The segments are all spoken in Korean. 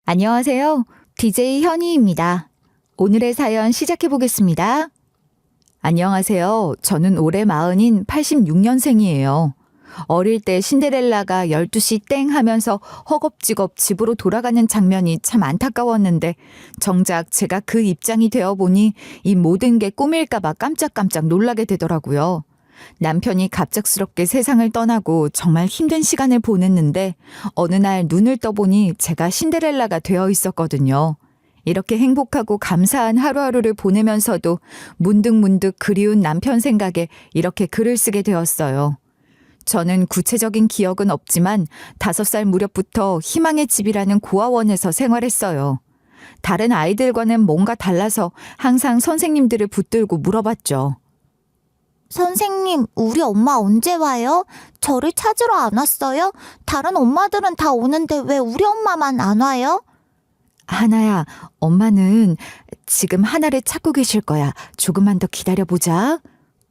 안녕하세요. DJ 현희입니다. 오늘의 사연 시작해 보겠습니다. 안녕하세요. 저는 올해 마흔인 86년생이에요. 어릴 때 신데렐라가 12시 땡 하면서 허겁지겁 집으로 돌아가는 장면이 참 안타까웠는데 정작 제가 그 입장이 되어 보니 이 모든 게 꿈일까봐 깜짝깜짝 놀라게 되더라고요. 남편이 갑작스럽게 세상을 떠나고 정말 힘든 시간을 보냈는데 어느 날 눈을 떠보니 제가 신데렐라가 되어 있었거든요. 이렇게 행복하고 감사한 하루하루를 보내면서도 문득문득 그리운 남편 생각에 이렇게 글을 쓰게 되었어요. 저는 구체적인 기억은 없지만 5살 무렵부터 희망의 집이라는 고아원에서 생활했어요. 다른 아이들과는 뭔가 달라서 항상 선생님들을 붙들고 물어봤죠. 선생님, 우리 엄마 언제 와요? 저를 찾으러 안 왔어요? 다른 엄마들은 다 오는데 왜 우리 엄마만 안 와요? 하나야, 엄마는 지금 하나를 찾고 계실 거야. 조금만 더 기다려보자.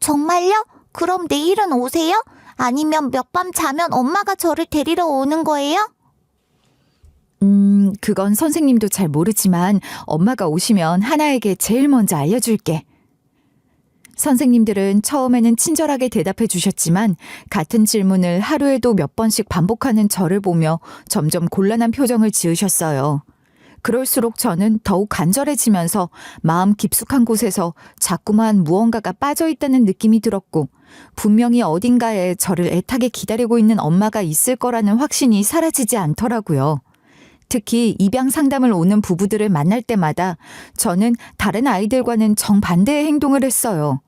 정말요? 그럼 내일은 오세요? 아니면 몇 밤 자면 엄마가 저를 데리러 오는 거예요? 그건 선생님도 잘 모르지만 엄마가 오시면 하나에게 제일 먼저 알려줄게. 선생님들은 처음에는 친절하게 대답해 주셨지만 같은 질문을 하루에도 몇 번씩 반복하는 저를 보며 점점 곤란한 표정을 지으셨어요. 그럴수록 저는 더욱 간절해지면서 마음 깊숙한 곳에서 자꾸만 무언가가 빠져있다는 느낌이 들었고 분명히 어딘가에 저를 애타게 기다리고 있는 엄마가 있을 거라는 확신이 사라지지 않더라고요. 특히 입양 상담을 오는 부부들을 만날 때마다 저는 다른 아이들과는 정반대의 행동을 했어요.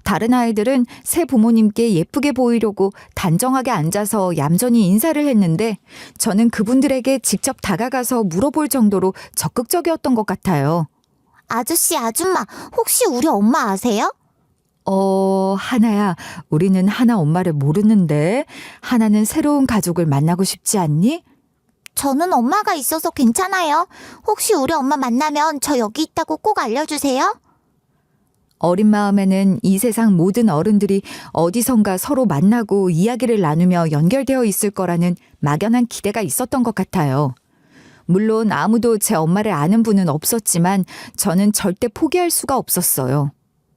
다른 아이들은 새 부모님께 예쁘게 보이려고 단정하게 앉아서 얌전히 인사를 했는데 저는 그분들에게 직접 다가가서 물어볼 정도로 적극적이었던 것 같아요. 아저씨, 아줌마, 혹시 우리 엄마 아세요? 하나야, 우리는 하나 엄마를 모르는데 하나는 새로운 가족을 만나고 싶지 않니? 저는 엄마가 있어서 괜찮아요. 혹시 우리 엄마 만나면 저 여기 있다고 꼭 알려주세요. 어린 마음에는 이 세상 모든 어른들이 어디선가 서로 만나고 이야기를 나누며 연결되어 있을 거라는 막연한 기대가 있었던 것 같아요. 물론 아무도 제 엄마를 아는 분은 없었지만 저는 절대 포기할 수가 없었어요.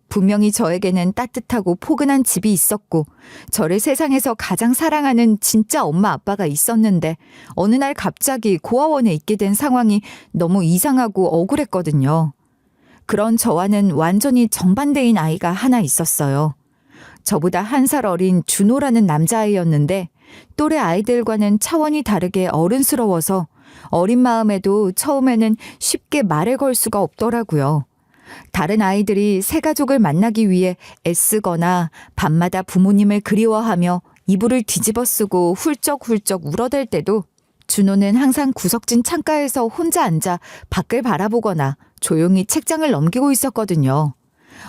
분명히 저에게는 따뜻하고 포근한 집이 있었고 저를 세상에서 가장 사랑하는 진짜 엄마 아빠가 있었는데 어느 날 갑자기 고아원에 있게 된 상황이 너무 이상하고 억울했거든요. 그런 저와는 완전히 정반대인 아이가 하나 있었어요. 저보다 1살 어린 준호라는 남자아이였는데 또래 아이들과는 차원이 다르게 어른스러워서 어린 마음에도 처음에는 쉽게 말을 걸 수가 없더라고요. 다른 아이들이 새 가족을 만나기 위해 애쓰거나 밤마다 부모님을 그리워하며 이불을 뒤집어 쓰고 훌쩍훌쩍 울어댈 때도 준호는 항상 구석진 창가에서 혼자 앉아 밖을 바라보거나 조용히 책장을 넘기고 있었거든요.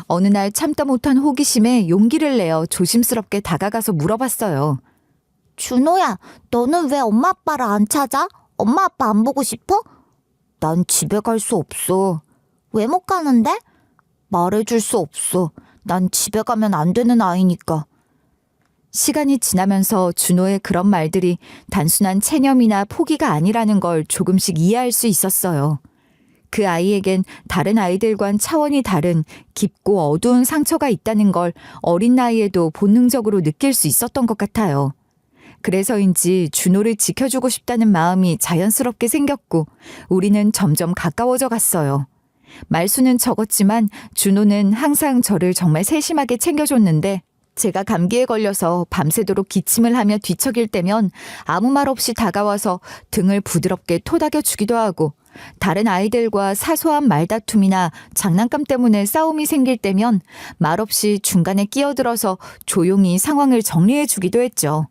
어느 날 참다 못한 호기심에 용기를 내어 조심스럽게 다가가서 물어봤어요. 준호야, 너는 왜 엄마 아빠를 안 찾아? 엄마 아빠 안 보고 싶어? 난 집에 갈 수 없어. 왜 못 가는데? 말해줄 수 없어. 난 집에 가면 안 되는 아이니까. 시간이 지나면서 준호의 그런 말들이 단순한 체념이나 포기가 아니라는 걸 조금씩 이해할 수 있었어요. 그 아이에겐 다른 아이들과는 차원이 다른 깊고 어두운 상처가 있다는 걸 어린 나이에도 본능적으로 느낄 수 있었던 것 같아요. 그래서인지 준호를 지켜주고 싶다는 마음이 자연스럽게 생겼고 우리는 점점 가까워져 갔어요. 말수는 적었지만 준호는 항상 저를 정말 세심하게 챙겨줬는데 제가 감기에 걸려서 밤새도록 기침을 하며 뒤척일 때면 아무 말 없이 다가와서 등을 부드럽게 토닥여 주기도 하고 다른 아이들과 사소한 말다툼이나 장난감 때문에 싸움이 생길 때면 말없이 중간에 끼어들어서 조용히 상황을 정리해 주기도 했죠.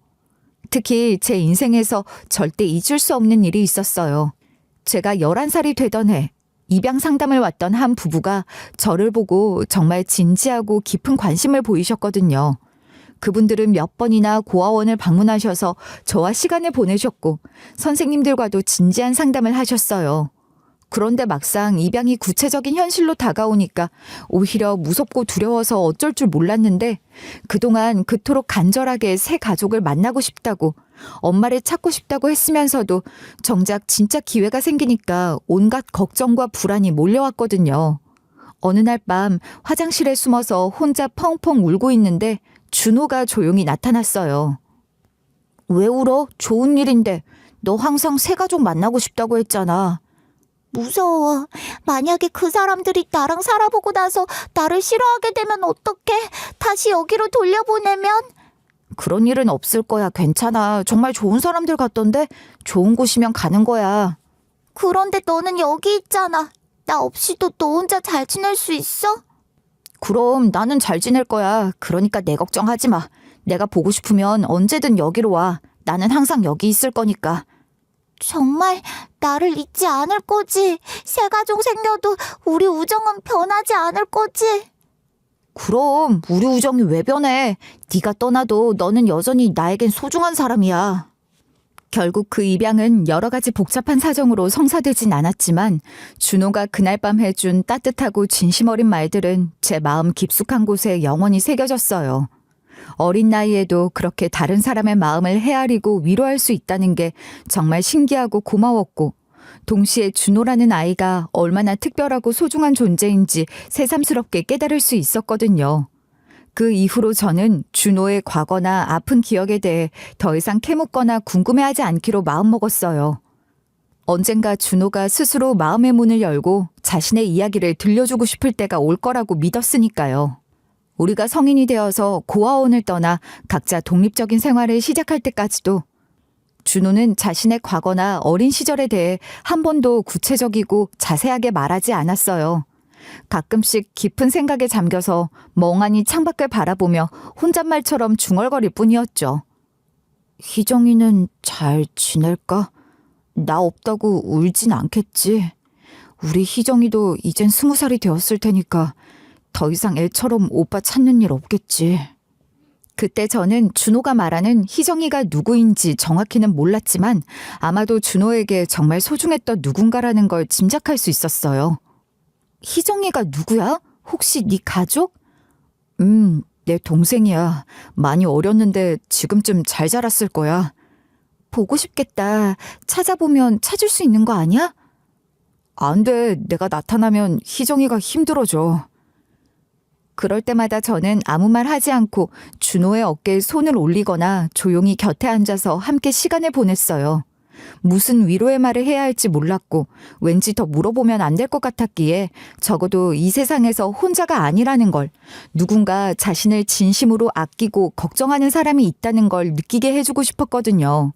특히 제 인생에서 절대 잊을 수 없는 일이 있었어요. 제가 11살이 되던 해 입양 상담을 왔던 한 부부가 저를 보고 정말 진지하고 깊은 관심을 보이셨거든요. 그분들은 몇 번이나 고아원을 방문하셔서 저와 시간을 보내셨고 선생님들과도 진지한 상담을 하셨어요. 그런데 막상 입양이 구체적인 현실로 다가오니까 오히려 무섭고 두려워서 어쩔 줄 몰랐는데 그동안 그토록 간절하게 새 가족을 만나고 싶다고 엄마를 찾고 싶다고 했으면서도 정작 진짜 기회가 생기니까 온갖 걱정과 불안이 몰려왔거든요. 어느 날 밤 화장실에 숨어서 혼자 펑펑 울고 있는데 준호가 조용히 나타났어요. 왜 울어? 좋은 일인데. 너 항상 새 가족 만나고 싶다고 했잖아. 무서워. 만약에 그 사람들이 나랑 살아보고 나서 나를 싫어하게 되면 어떡해? 다시 여기로 돌려보내면? 그런 일은 없을 거야. 괜찮아. 정말 좋은 사람들 같던데 좋은 곳이면 가는 거야. 그런데 너는 여기 있잖아. 나 없이도 너 혼자 잘 지낼 수 있어? 그럼 나는 잘 지낼 거야. 그러니까 내 걱정하지 마. 내가 보고 싶으면 언제든 여기로 와. 나는 항상 여기 있을 거니까. 정말 나를 잊지 않을 거지? 새 가족 생겨도 우리 우정은 변하지 않을 거지? 그럼 우리 우정이 왜 변해? 네가 떠나도 너는 여전히 나에겐 소중한 사람이야. 결국 그 입양은 여러 가지 복잡한 사정으로 성사되진 않았지만 준호가 그날 밤 해준 따뜻하고 진심 어린 말들은 제 마음 깊숙한 곳에 영원히 새겨졌어요. 어린 나이에도 그렇게 다른 사람의 마음을 헤아리고 위로할 수 있다는 게 정말 신기하고 고마웠고 동시에 준호라는 아이가 얼마나 특별하고 소중한 존재인지 새삼스럽게 깨달을 수 있었거든요. 그 이후로 저는 준호의 과거나 아픈 기억에 대해 더 이상 캐묻거나 궁금해하지 않기로 마음먹었어요. 언젠가 준호가 스스로 마음의 문을 열고 자신의 이야기를 들려주고 싶을 때가 올 거라고 믿었으니까요. 우리가 성인이 되어서 고아원을 떠나 각자 독립적인 생활을 시작할 때까지도 준호는 자신의 과거나 어린 시절에 대해 한 번도 구체적이고 자세하게 말하지 않았어요. 가끔씩 깊은 생각에 잠겨서 멍하니 창밖을 바라보며 혼잣말처럼 중얼거릴 뿐이었죠. 희정이는 잘 지낼까? 나 없다고 울진 않겠지. 우리 희정이도 이젠 20살이 되었을 테니까 더 이상 애처럼 오빠 찾는 일 없겠지. 그때 저는 준호가 말하는 희정이가 누구인지 정확히는 몰랐지만 아마도 준호에게 정말 소중했던 누군가라는 걸 짐작할 수 있었어요. 희정이가 누구야? 혹시 네 가족? 내 동생이야. 많이 어렸는데 지금쯤 잘 자랐을 거야. 보고 싶겠다. 찾아보면 찾을 수 있는 거 아니야? 안 돼. 내가 나타나면 희정이가 힘들어져. 그럴 때마다 저는 아무 말 하지 않고 준호의 어깨에 손을 올리거나 조용히 곁에 앉아서 함께 시간을 보냈어요. 무슨 위로의 말을 해야 할지 몰랐고 왠지 더 물어보면 안 될 것 같았기에 적어도 이 세상에서 혼자가 아니라는 걸, 누군가 자신을 진심으로 아끼고 걱정하는 사람이 있다는 걸 느끼게 해주고 싶었거든요.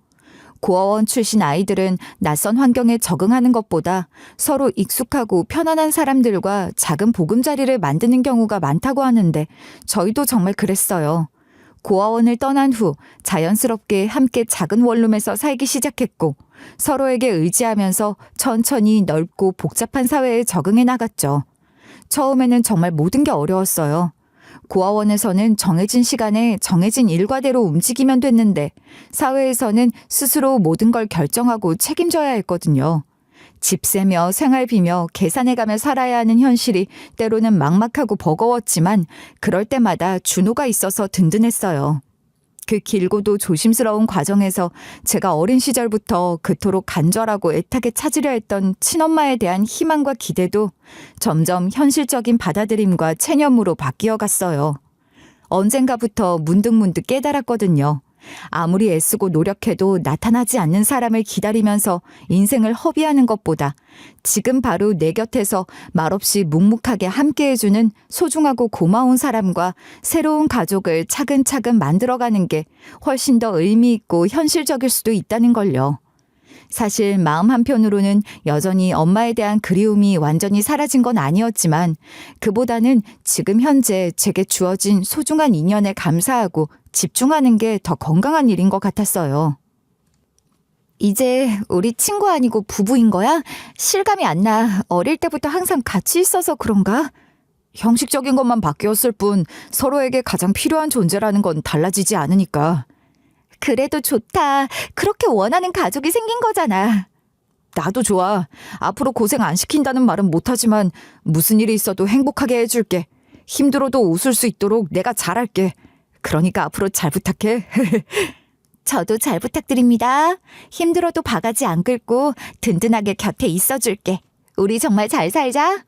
고아원 출신 아이들은 낯선 환경에 적응하는 것보다 서로 익숙하고 편안한 사람들과 작은 보금자리를 만드는 경우가 많다고 하는데 저희도 정말 그랬어요. 고아원을 떠난 후 자연스럽게 함께 작은 원룸에서 살기 시작했고 서로에게 의지하면서 천천히 넓고 복잡한 사회에 적응해 나갔죠. 처음에는 정말 모든 게 어려웠어요. 고아원에서는 정해진 시간에 정해진 일과대로 움직이면 됐는데 사회에서는 스스로 모든 걸 결정하고 책임져야 했거든요. 집세며 생활비며 계산해가며 살아야 하는 현실이 때로는 막막하고 버거웠지만 그럴 때마다 준호가 있어서 든든했어요. 그 길고도 조심스러운 과정에서 제가 어린 시절부터 그토록 간절하고 애타게 찾으려 했던 친엄마에 대한 희망과 기대도 점점 현실적인 받아들임과 체념으로 바뀌어 갔어요. 언젠가부터 문득문득 깨달았거든요. 아무리 애쓰고 노력해도 나타나지 않는 사람을 기다리면서 인생을 허비하는 것보다 지금 바로 내 곁에서 말없이 묵묵하게 함께해주는 소중하고 고마운 사람과 새로운 가족을 차근차근 만들어가는 게 훨씬 더 의미 있고 현실적일 수도 있다는 걸요. 사실 마음 한편으로는 여전히 엄마에 대한 그리움이 완전히 사라진 건 아니었지만 그보다는 지금 현재 제게 주어진 소중한 인연에 감사하고 집중하는 게 더 건강한 일인 것 같았어요. 이제 우리 친구 아니고 부부인 거야? 실감이 안 나. 어릴 때부터 항상 같이 있어서 그런가? 형식적인 것만 바뀌었을 뿐 서로에게 가장 필요한 존재라는 건 달라지지 않으니까. 그래도 좋다. 그렇게 원하는 가족이 생긴 거잖아. 나도 좋아. 앞으로 고생 안 시킨다는 말은 못하지만 무슨 일이 있어도 행복하게 해줄게. 힘들어도 웃을 수 있도록 내가 잘할게. 그러니까 앞으로 잘 부탁해. 저도 잘 부탁드립니다. 힘들어도 바가지 안 긁고 든든하게 곁에 있어줄게. 우리 정말 잘 살자.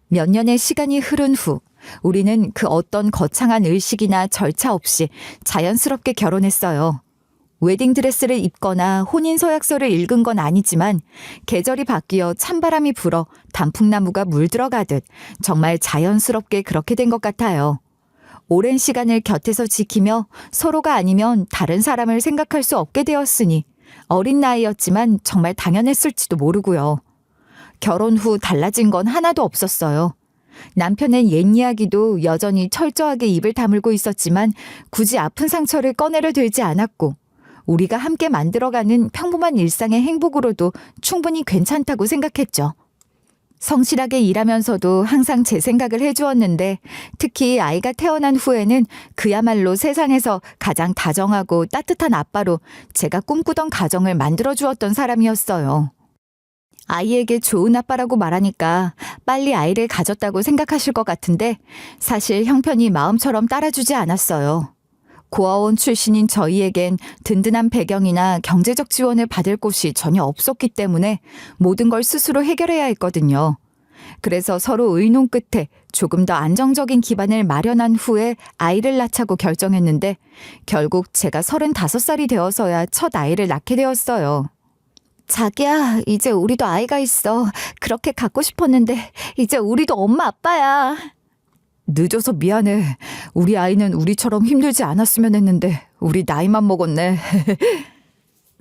몇 년의 시간이 흐른 후 우리는 그 어떤 거창한 의식이나 절차 없이 자연스럽게 결혼했어요. 웨딩드레스를 입거나 혼인서약서를 읽은 건 아니지만 계절이 바뀌어 찬바람이 불어 단풍나무가 물들어가듯 정말 자연스럽게 그렇게 된 것 같아요. 오랜 시간을 곁에서 지키며 서로가 아니면 다른 사람을 생각할 수 없게 되었으니 어린 나이였지만 정말 당연했을지도 모르고요. 결혼 후 달라진 건 하나도 없었어요. 남편의 옛 이야기도 여전히 철저하게 입을 다물고 있었지만 굳이 아픈 상처를 꺼내려 들지 않았고 우리가 함께 만들어가는 평범한 일상의 행복으로도 충분히 괜찮다고 생각했죠. 성실하게 일하면서도 항상 제 생각을 해주었는데 특히 아이가 태어난 후에는 그야말로 세상에서 가장 다정하고 따뜻한 아빠로 제가 꿈꾸던 가정을 만들어주었던 사람이었어요. 아이에게 좋은 아빠라고 말하니까 빨리 아이를 가졌다고 생각하실 것 같은데 사실 형편이 마음처럼 따라주지 않았어요. 고아원 출신인 저희에겐 든든한 배경이나 경제적 지원을 받을 곳이 전혀 없었기 때문에 모든 걸 스스로 해결해야 했거든요. 그래서 서로 의논 끝에 조금 더 안정적인 기반을 마련한 후에 아이를 낳자고 결정했는데 결국 제가 35살이 되어서야 첫 아이를 낳게 되었어요. 자기야, 이제 우리도 아이가 있어. 그렇게 갖고 싶었는데 이제 우리도 엄마 아빠야. 늦어서 미안해. 우리 아이는 우리처럼 힘들지 않았으면 했는데 우리 나이만 먹었네.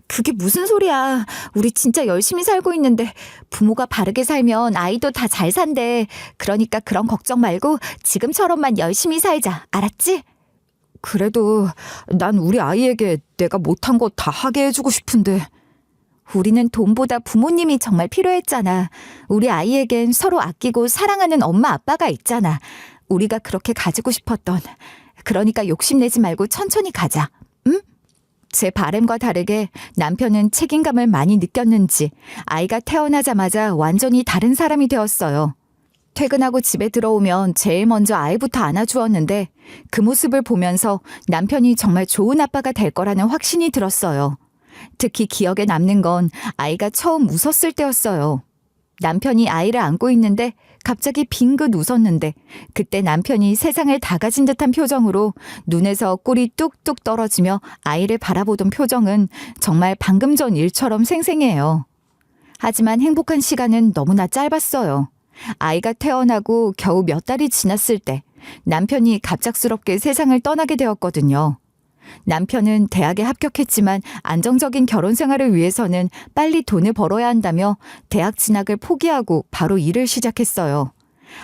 그게 무슨 소리야. 우리 진짜 열심히 살고 있는데 부모가 바르게 살면 아이도 다 잘 산대. 그러니까 그런 걱정 말고 지금처럼만 열심히 살자. 알았지? 그래도 난 우리 아이에게 내가 못한 거 다 하게 해주고 싶은데. 우리는 돈보다 부모님이 정말 필요했잖아. 우리 아이에겐 서로 아끼고 사랑하는 엄마 아빠가 있잖아. 우리가 그렇게 가지고 싶었던. 그러니까 욕심내지 말고 천천히 가자. 응? 제 바람과 다르게 남편은 책임감을 많이 느꼈는지 아이가 태어나자마자 완전히 다른 사람이 되었어요. 퇴근하고 집에 들어오면 제일 먼저 아이부터 안아주었는데 그 모습을 보면서 남편이 정말 좋은 아빠가 될 거라는 확신이 들었어요. 특히 기억에 남는 건 아이가 처음 웃었을 때였어요. 남편이 아이를 안고 있는데 갑자기 빙긋 웃었는데 그때 남편이 세상을 다 가진 듯한 표정으로 눈에서 꿀이 뚝뚝 떨어지며 아이를 바라보던 표정은 정말 방금 전 일처럼 생생해요. 하지만 행복한 시간은 너무나 짧았어요. 아이가 태어나고 겨우 몇 달이 지났을 때 남편이 갑작스럽게 세상을 떠나게 되었거든요. 남편은 대학에 합격했지만 안정적인 결혼 생활을 위해서는 빨리 돈을 벌어야 한다며 대학 진학을 포기하고 바로 일을 시작했어요.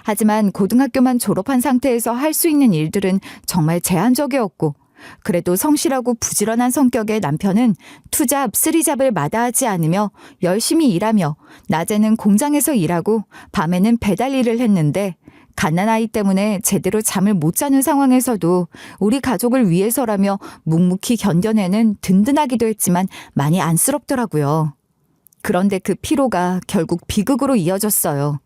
하지만 고등학교만 졸업한 상태에서 할 수 있는 일들은 정말 제한적이었고 그래도 성실하고 부지런한 성격의 남편은 투잡, 쓰리잡을 마다하지 않으며 열심히 일하며 낮에는 공장에서 일하고 밤에는 배달 일을 했는데 갓난아이 때문에 제대로 잠을 못 자는 상황에서도 우리 가족을 위해서라며 묵묵히 견뎌내는 든든하기도 했지만 많이 안쓰럽더라고요. 그런데 그 피로가 결국 비극으로 이어졌어요.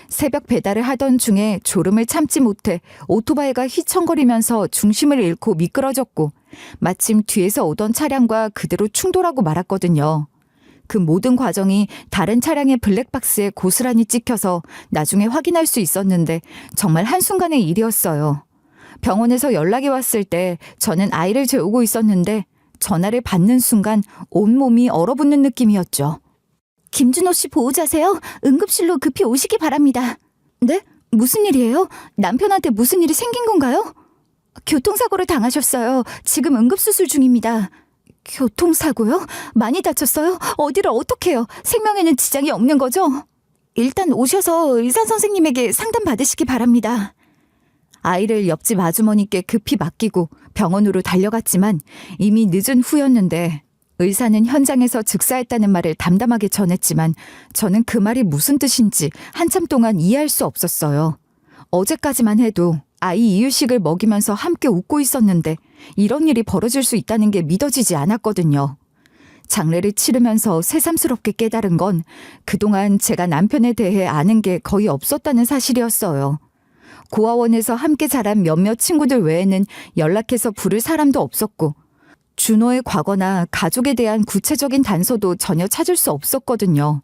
새벽 배달을 하던 중에 졸음을 참지 못해 오토바이가 휘청거리면서 중심을 잃고 미끄러졌고 마침 뒤에서 오던 차량과 그대로 충돌하고 말았거든요. 그 모든 과정이 다른 차량의 블랙박스에 고스란히 찍혀서 나중에 확인할 수 있었는데 정말 한순간의 일이었어요. 병원에서 연락이 왔을 때 저는 아이를 재우고 있었는데 전화를 받는 순간 온몸이 얼어붙는 느낌이었죠. 김준호 씨 보호자세요? 응급실로 급히 오시기 바랍니다. 네? 무슨 일이에요? 남편한테 무슨 일이 생긴 건가요? 교통사고를 당하셨어요. 지금 응급수술 중입니다. 교통사고요? 많이 다쳤어요? 어디를 어떻게 해요? 생명에는 지장이 없는 거죠? 일단 오셔서 의사 선생님에게 상담 받으시기 바랍니다. 아이를 옆집 아주머니께 급히 맡기고 병원으로 달려갔지만 이미 늦은 후였는데 의사는 현장에서 즉사했다는 말을 담담하게 전했지만 저는 그 말이 무슨 뜻인지 한참 동안 이해할 수 없었어요. 어제까지만 해도 아이 이유식을 먹이면서 함께 웃고 있었는데 이런 일이 벌어질 수 있다는 게 믿어지지 않았거든요. 장례를 치르면서 새삼스럽게 깨달은 건 그동안 제가 남편에 대해 아는 게 거의 없었다는 사실이었어요. 고아원에서 함께 자란 몇몇 친구들 외에는 연락해서 부를 사람도 없었고 준호의 과거나 가족에 대한 구체적인 단서도 전혀 찾을 수 없었거든요.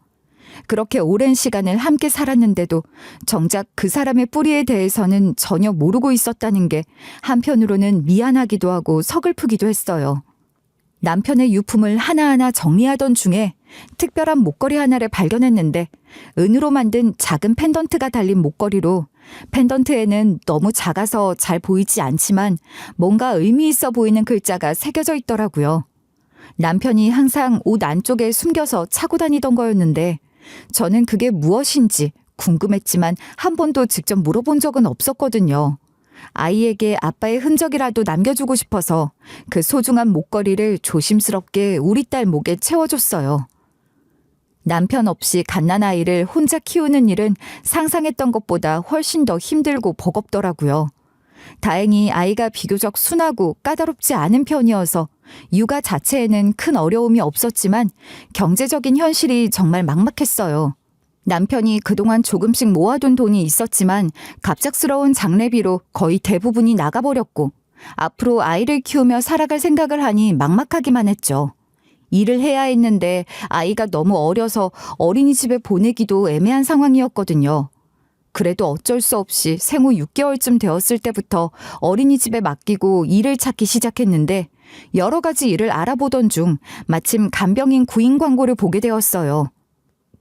그렇게 오랜 시간을 함께 살았는데도 정작 그 사람의 뿌리에 대해서는 전혀 모르고 있었다는 게 한편으로는 미안하기도 하고 서글프기도 했어요. 남편의 유품을 하나하나 정리하던 중에 특별한 목걸이 하나를 발견했는데 은으로 만든 작은 펜던트가 달린 목걸이로 펜던트에는 너무 작아서 잘 보이지 않지만 뭔가 의미 있어 보이는 글자가 새겨져 있더라고요. 남편이 항상 옷 안쪽에 숨겨서 차고 다니던 거였는데 저는 그게 무엇인지 궁금했지만 한 번도 직접 물어본 적은 없었거든요. 아이에게 아빠의 흔적이라도 남겨주고 싶어서 그 소중한 목걸이를 조심스럽게 우리 딸 목에 채워줬어요. 남편 없이 갓난아이를 혼자 키우는 일은 상상했던 것보다 훨씬 더 힘들고 버겁더라고요. 다행히 아이가 비교적 순하고 까다롭지 않은 편이어서 육아 자체에는 큰 어려움이 없었지만 경제적인 현실이 정말 막막했어요. 남편이 그동안 조금씩 모아둔 돈이 있었지만 갑작스러운 장례비로 거의 대부분이 나가버렸고 앞으로 아이를 키우며 살아갈 생각을 하니 막막하기만 했죠. 일을 해야 했는데 아이가 너무 어려서 어린이집에 보내기도 애매한 상황이었거든요. 그래도 어쩔 수 없이 생후 6개월쯤 되었을 때부터 어린이집에 맡기고 일을 찾기 시작했는데 여러 가지 일을 알아보던 중 마침 간병인 구인 광고를 보게 되었어요.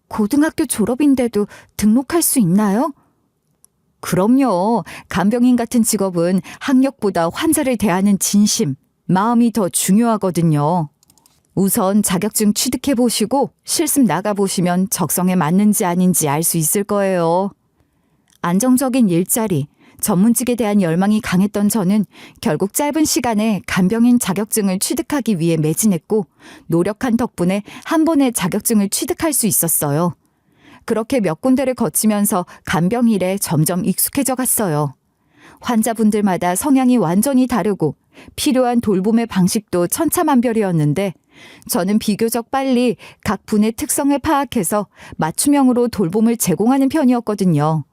고등학교 졸업인데도 등록할 수 있나요? 그럼요. 간병인 같은 직업은 학력보다 환자를 대하는 진심, 마음이 더 중요하거든요. 우선 자격증 취득해보시고 실습 나가보시면 적성에 맞는지 아닌지 알 수 있을 거예요. 안정적인 일자리, 전문직에 대한 열망이 강했던 저는 결국 짧은 시간에 간병인 자격증을 취득하기 위해 매진했고 노력한 덕분에 한 번에 자격증을 취득할 수 있었어요. 그렇게 몇 군데를 거치면서 간병 일에 점점 익숙해져 갔어요. 환자분들마다 성향이 완전히 다르고 필요한 돌봄의 방식도 천차만별이었는데 저는 비교적 빨리 각 분의 특성을 파악해서 맞춤형으로 돌봄을 제공하는 편이었거든요.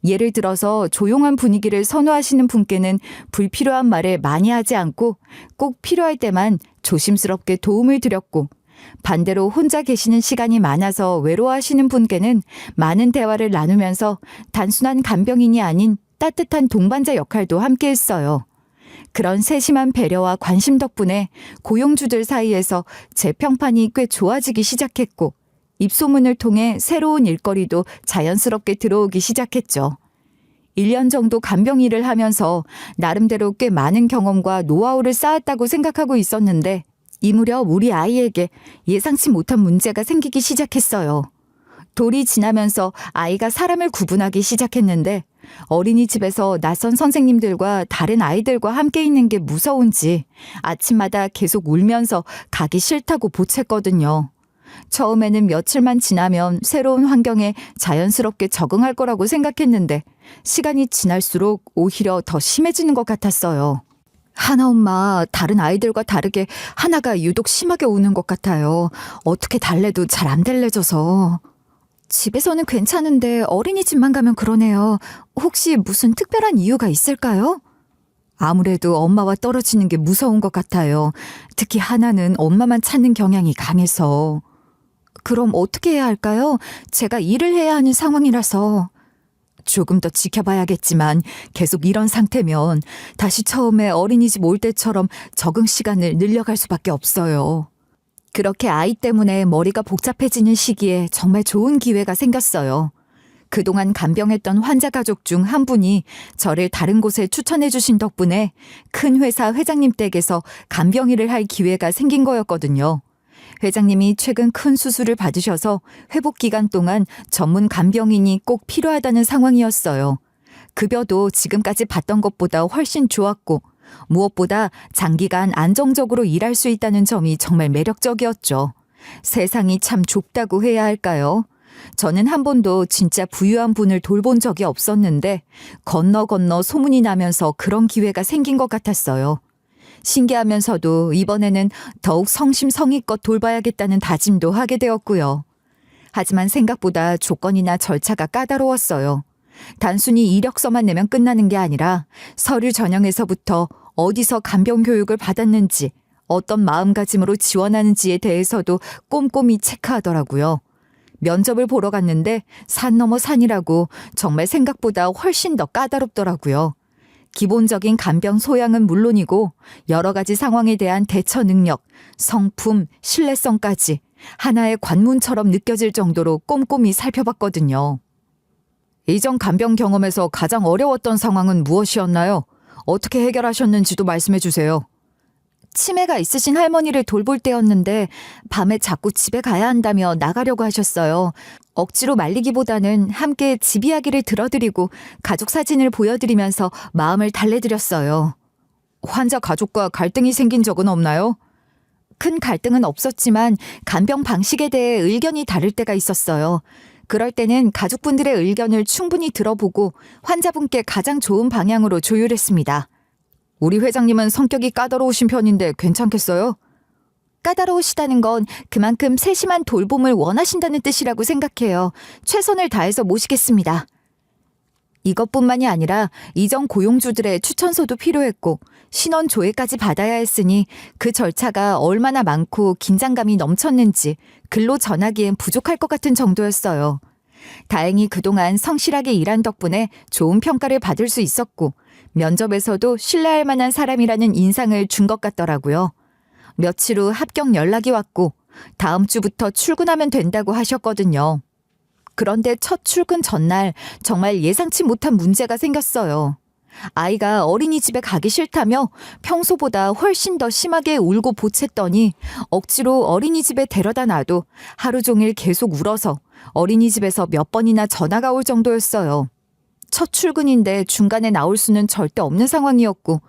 예를 들어서 조용한 분위기를 선호하시는 분께는 불필요한 말을 많이 하지 않고 꼭 필요할 때만 조심스럽게 도움을 드렸고 반대로 혼자 계시는 시간이 많아서 외로워하시는 분께는 많은 대화를 나누면서 단순한 간병인이 아닌 따뜻한 동반자 역할도 함께 했어요. 그런 세심한 배려와 관심 덕분에 고용주들 사이에서 제 평판이 꽤 좋아지기 시작했고 입소문을 통해 새로운 일거리도 자연스럽게 들어오기 시작했죠. 1년 정도 간병 일을 하면서 나름대로 꽤 많은 경험과 노하우를 쌓았다고 생각하고 있었는데 이 무렵 우리 아이에게 예상치 못한 문제가 생기기 시작했어요. 돌이 지나면서 아이가 사람을 구분하기 시작했는데 어린이집에서 낯선 선생님들과 다른 아이들과 함께 있는 게 무서운지 아침마다 계속 울면서 가기 싫다고 보챘거든요. 처음에는 며칠만 지나면 새로운 환경에 자연스럽게 적응할 거라고 생각했는데 시간이 지날수록 오히려 더 심해지는 것 같았어요. 하나 엄마, 다른 아이들과 다르게 하나가 유독 심하게 우는 것 같아요. 어떻게 달래도 잘 안 달래져서. 집에서는 괜찮은데 어린이집만 가면 그러네요. 혹시 무슨 특별한 이유가 있을까요? 아무래도 엄마와 떨어지는 게 무서운 것 같아요. 특히 하나는 엄마만 찾는 경향이 강해서. 그럼 어떻게 해야 할까요? 제가 일을 해야 하는 상황이라서. 조금 더 지켜봐야겠지만 계속 이런 상태면 다시 처음에 어린이집 올 때처럼 적응 시간을 늘려갈 수밖에 없어요. 그렇게 아이 때문에 머리가 복잡해지는 시기에 정말 좋은 기회가 생겼어요. 그동안 간병했던 환자 가족 중 한 분이 저를 다른 곳에 추천해 주신 덕분에 큰 회사 회장님 댁에서 간병 일을 할 기회가 생긴 거였거든요. 회장님이 최근 큰 수술을 받으셔서 회복 기간 동안 전문 간병인이 꼭 필요하다는 상황이었어요. 급여도 지금까지 받던 것보다 훨씬 좋았고 무엇보다 장기간 안정적으로 일할 수 있다는 점이 정말 매력적이었죠. 세상이 참 좁다고 해야 할까요? 저는 한 번도 진짜 부유한 분을 돌본 적이 없었는데 건너 소문이 나면서 그런 기회가 생긴 것 같았어요. 신기하면서도 이번에는 더욱 성심성의껏 돌봐야겠다는 다짐도 하게 되었고요. 하지만 생각보다 조건이나 절차가 까다로웠어요. 단순히 이력서만 내면 끝나는 게 아니라 서류 전형에서부터 어디서 간병 교육을 받았는지, 어떤 마음가짐으로 지원하는지에 대해서도 꼼꼼히 체크하더라고요. 면접을 보러 갔는데 산 넘어 산이라고 정말 생각보다 훨씬 더 까다롭더라고요. 기본적인 간병 소양은 물론이고 여러 가지 상황에 대한 대처 능력, 성품, 신뢰성까지 하나의 관문처럼 느껴질 정도로 꼼꼼히 살펴봤거든요. 이전 간병 경험에서 가장 어려웠던 상황은 무엇이었나요? 어떻게 해결하셨는지도 말씀해 주세요. 치매가 있으신 할머니를 돌볼 때였는데 밤에 자꾸 집에 가야 한다며 나가려고 하셨어요. 억지로 말리기보다는 함께 집 이야기를 들어드리고 가족 사진을 보여드리면서 마음을 달래드렸어요. 환자 가족과 갈등이 생긴 적은 없나요? 큰 갈등은 없었지만 간병 방식에 대해 의견이 다를 때가 있었어요. 그럴 때는 가족분들의 의견을 충분히 들어보고 환자분께 가장 좋은 방향으로 조율했습니다. 우리 회장님은 성격이 까다로우신 편인데 괜찮겠어요? 까다로우시다는 건 그만큼 세심한 돌봄을 원하신다는 뜻이라고 생각해요. 최선을 다해서 모시겠습니다. 이것뿐만이 아니라 이전 고용주들의 추천서도 필요했고 신원 조회까지 받아야 했으니 그 절차가 얼마나 많고 긴장감이 넘쳤는지 글로 전하기엔 부족할 것 같은 정도였어요. 다행히 그동안 성실하게 일한 덕분에 좋은 평가를 받을 수 있었고 면접에서도 신뢰할 만한 사람이라는 인상을 준 것 같더라고요. 며칠 후 합격 연락이 왔고 다음 주부터 출근하면 된다고 하셨거든요. 그런데 첫 출근 전날 정말 예상치 못한 문제가 생겼어요. 아이가 어린이집에 가기 싫다며 평소보다 훨씬 더 심하게 울고 보챘더니 억지로 어린이집에 데려다 놔도 하루 종일 계속 울어서 어린이집에서 몇 번이나 전화가 올 정도였어요. 첫 출근인데 중간에 나올 수는 절대 없는 상황이었고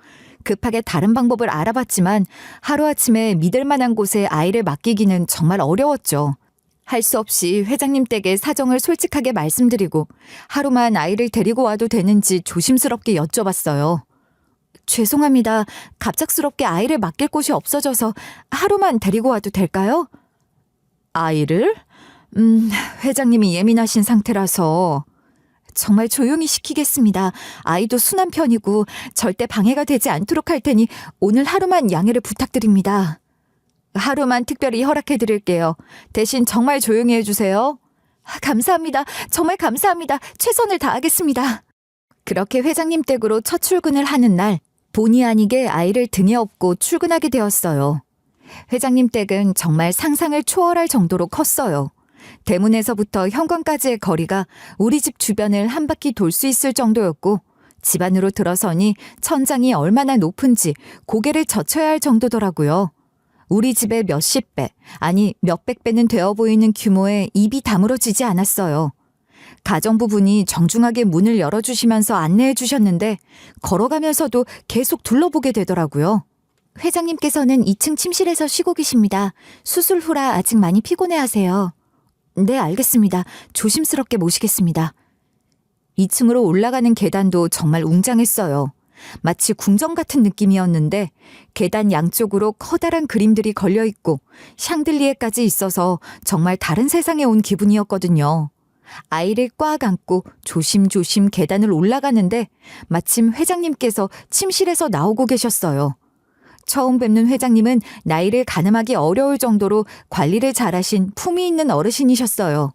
급하게 다른 방법을 알아봤지만 하루아침에 믿을 만한 곳에 아이를 맡기기는 정말 어려웠죠. 할 수 없이 회장님 댁에 사정을 솔직하게 말씀드리고 하루만 아이를 데리고 와도 되는지 조심스럽게 여쭤봤어요. 죄송합니다. 갑작스럽게 아이를 맡길 곳이 없어져서 하루만 데리고 와도 될까요? 아이를? 회장님이 예민하신 상태라서. 정말 조용히 시키겠습니다. 아이도 순한 편이고 절대 방해가 되지 않도록 할 테니 오늘 하루만 양해를 부탁드립니다. 하루만 특별히 허락해 드릴게요. 대신 정말 조용히 해주세요. 감사합니다. 정말 감사합니다. 최선을 다하겠습니다. 그렇게 회장님 댁으로 첫 출근을 하는 날 본의 아니게 아이를 등에 업고 출근하게 되었어요. 회장님 댁은 정말 상상을 초월할 정도로 컸어요. 대문에서부터 현관까지의 거리가 우리 집 주변을 한 바퀴 돌 수 있을 정도였고 집 안으로 들어서니 천장이 얼마나 높은지 고개를 젖혀야 할 정도더라고요. 우리 집의 몇십 배, 아니 몇백 배는 되어 보이는 규모에 입이 다물어지지 않았어요. 가정부분이 정중하게 문을 열어주시면서 안내해 주셨는데 걸어가면서도 계속 둘러보게 되더라고요. 회장님께서는 2층 침실에서 쉬고 계십니다. 수술 후라 아직 많이 피곤해하세요. 네, 알겠습니다. 조심스럽게 모시겠습니다. 2층으로 올라가는 계단도 정말 웅장했어요. 마치 궁전 같은 느낌이었는데 계단 양쪽으로 커다란 그림들이 걸려있고 샹들리에까지 있어서 정말 다른 세상에 온 기분이었거든요. 아이를 꽉 안고 조심조심 계단을 올라가는데 마침 회장님께서 침실에서 나오고 계셨어요. 처음 뵙는 회장님은 나이를 가늠하기 어려울 정도로 관리를 잘하신 품위 있는 어르신이셨어요.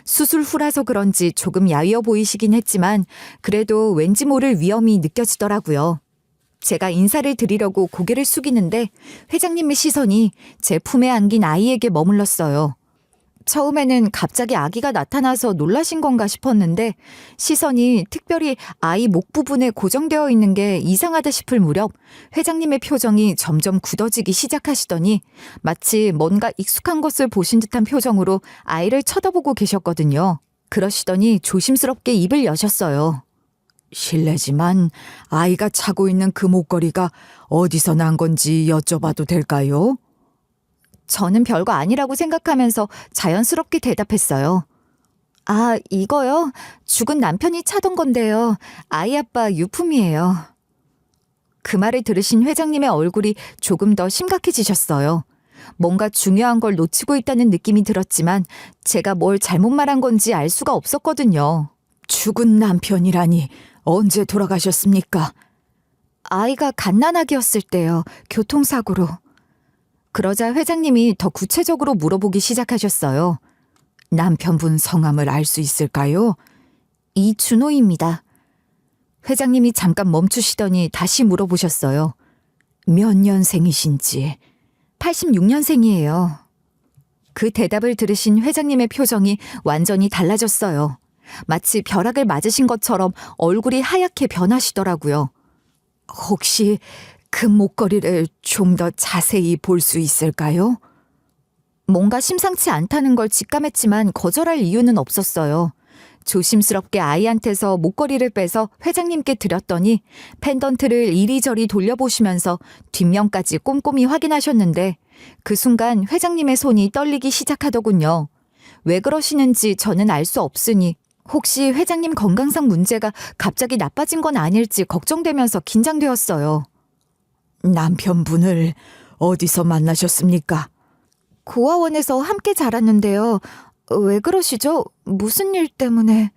수술 후라서 그런지 조금 야위어 보이시긴 했지만 그래도 왠지 모를 위험이 느껴지더라고요. 제가 인사를 드리려고 고개를 숙이는데 회장님의 시선이 제 품에 안긴 아이에게 머물렀어요. 처음에는 갑자기 아기가 나타나서 놀라신 건가 싶었는데 시선이 특별히 아이 목 부분에 고정되어 있는 게 이상하다 싶을 무렵 회장님의 표정이 점점 굳어지기 시작하시더니 마치 뭔가 익숙한 것을 보신 듯한 표정으로 아이를 쳐다보고 계셨거든요. 그러시더니 조심스럽게 입을 여셨어요. 실례지만 아이가 차고 있는 그 목걸이가 어디서 난 건지 여쭤봐도 될까요? 저는 별거 아니라고 생각하면서 자연스럽게 대답했어요. 아, 이거요? 죽은 남편이 차던 건데요. 아이 아빠 유품이에요. 그 말을 들으신 회장님의 얼굴이 조금 더 심각해지셨어요. 뭔가 중요한 걸 놓치고 있다는 느낌이 들었지만 제가 뭘 잘못 말한 건지 알 수가 없었거든요. 죽은 남편이라니 언제 돌아가셨습니까? 아이가 갓난아기였을 때요. 교통사고로. 그러자 회장님이 더 구체적으로 물어보기 시작하셨어요. 남편분 성함을 알 수 있을까요? 이준호입니다. 회장님이 잠깐 멈추시더니 다시 물어보셨어요. 몇 년생이신지. 86년생이에요. 그 대답을 들으신 회장님의 표정이 완전히 달라졌어요. 마치 벼락을 맞으신 것처럼 얼굴이 하얗게 변하시더라고요. 혹시 그 목걸이를 좀 더 자세히 볼 수 있을까요? 뭔가 심상치 않다는 걸 직감했지만 거절할 이유는 없었어요. 조심스럽게 아이한테서 목걸이를 빼서 회장님께 드렸더니 펜던트를 이리저리 돌려보시면서 뒷면까지 꼼꼼히 확인하셨는데 그 순간 회장님의 손이 떨리기 시작하더군요. 왜 그러시는지 저는 알 수 없으니 혹시 회장님 건강상 문제가 갑자기 나빠진 건 아닐지 걱정되면서 긴장되었어요. 남편분을 어디서 만나셨습니까? 고아원에서 함께 자랐는데요. 왜 그러시죠? 무슨 일 때문에?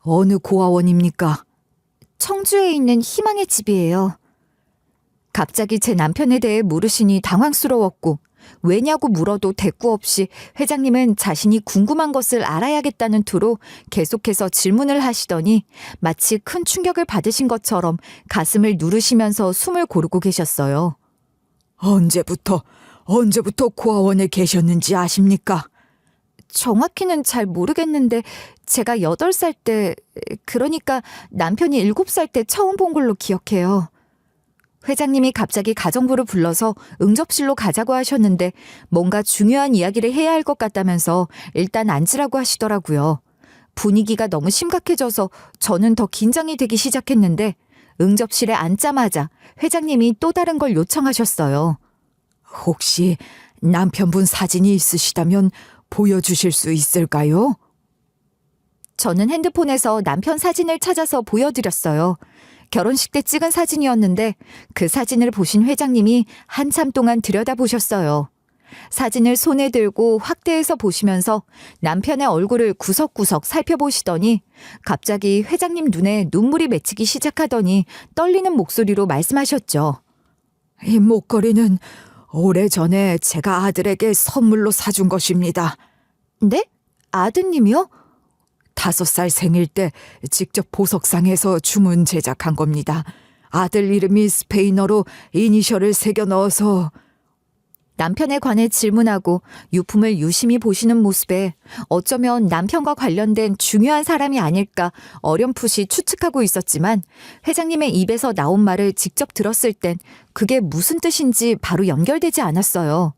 어느 고아원입니까? 청주에 있는 희망의 집이에요. 갑자기 제 남편에 대해 물으시니 당황스러웠고 왜냐고 물어도 대꾸 없이 회장님은 자신이 궁금한 것을 알아야겠다는 투로 계속해서 질문을 하시더니 마치 큰 충격을 받으신 것처럼 가슴을 누르시면서 숨을 고르고 계셨어요. 언제부터 고아원에 계셨는지 아십니까? 정확히는 잘 모르겠는데 제가 8살 때, 그러니까 남편이 7살 때 처음 본 걸로 기억해요. 회장님이 갑자기 가정부를 불러서 응접실로 가자고 하셨는데 뭔가 중요한 이야기를 해야 할 것 같다면서 일단 앉으라고 하시더라고요. 분위기가 너무 심각해져서 저는 더 긴장이 되기 시작했는데 응접실에 앉자마자 회장님이 또 다른 걸 요청하셨어요. 혹시 남편분 사진이 있으시다면 보여주실 수 있을까요? 저는 핸드폰에서 남편 사진을 찾아서 보여드렸어요. 결혼식 때 찍은 사진이었는데 그 사진을 보신 회장님이 한참 동안 들여다보셨어요. 사진을 손에 들고 확대해서 보시면서 남편의 얼굴을 구석구석 살펴보시더니 갑자기 회장님 눈에 눈물이 맺히기 시작하더니 떨리는 목소리로 말씀하셨죠. 이 목걸이는 오래전에 제가 아들에게 선물로 사준 것입니다. 네? 아드님이요? 5살 생일 때 직접 보석상에서 주문 제작한 겁니다. 아들 이름이 스페인어로 이니셜을 새겨 넣어서. 남편에 관해 질문하고 유품을 유심히 보시는 모습에 어쩌면 남편과 관련된 중요한 사람이 아닐까 어렴풋이 추측하고 있었지만 회장님의 입에서 나온 말을 직접 들었을 땐 그게 무슨 뜻인지 바로 연결되지 않았어요.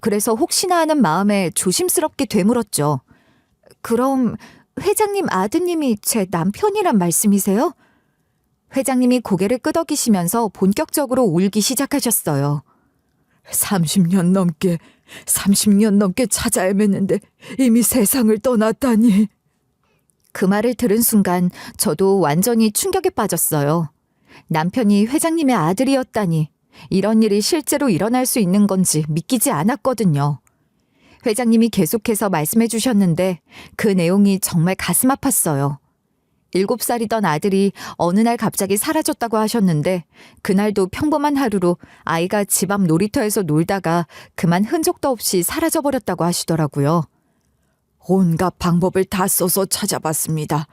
그래서 혹시나 하는 마음에 조심스럽게 되물었죠. 그럼 회장님 아드님이 제 남편이란 말씀이세요? 회장님이 고개를 끄덕이시면서 본격적으로 울기 시작하셨어요. 30년 넘게 찾아 헤맸는데 이미 세상을 떠났다니. 그 말을 들은 순간 저도 완전히 충격에 빠졌어요. 남편이 회장님의 아들이었다니 이런 일이 실제로 일어날 수 있는 건지 믿기지 않았거든요. 회장님이 계속해서 말씀해 주셨는데 그 내용이 정말 가슴 아팠어요. 7살이던 아들이 어느 날 갑자기 사라졌다고 하셨는데 그날도 평범한 하루로 아이가 집 앞 놀이터에서 놀다가 그만 흔적도 없이 사라져버렸다고 하시더라고요. 온갖 방법을 다 써서 찾아봤습니다.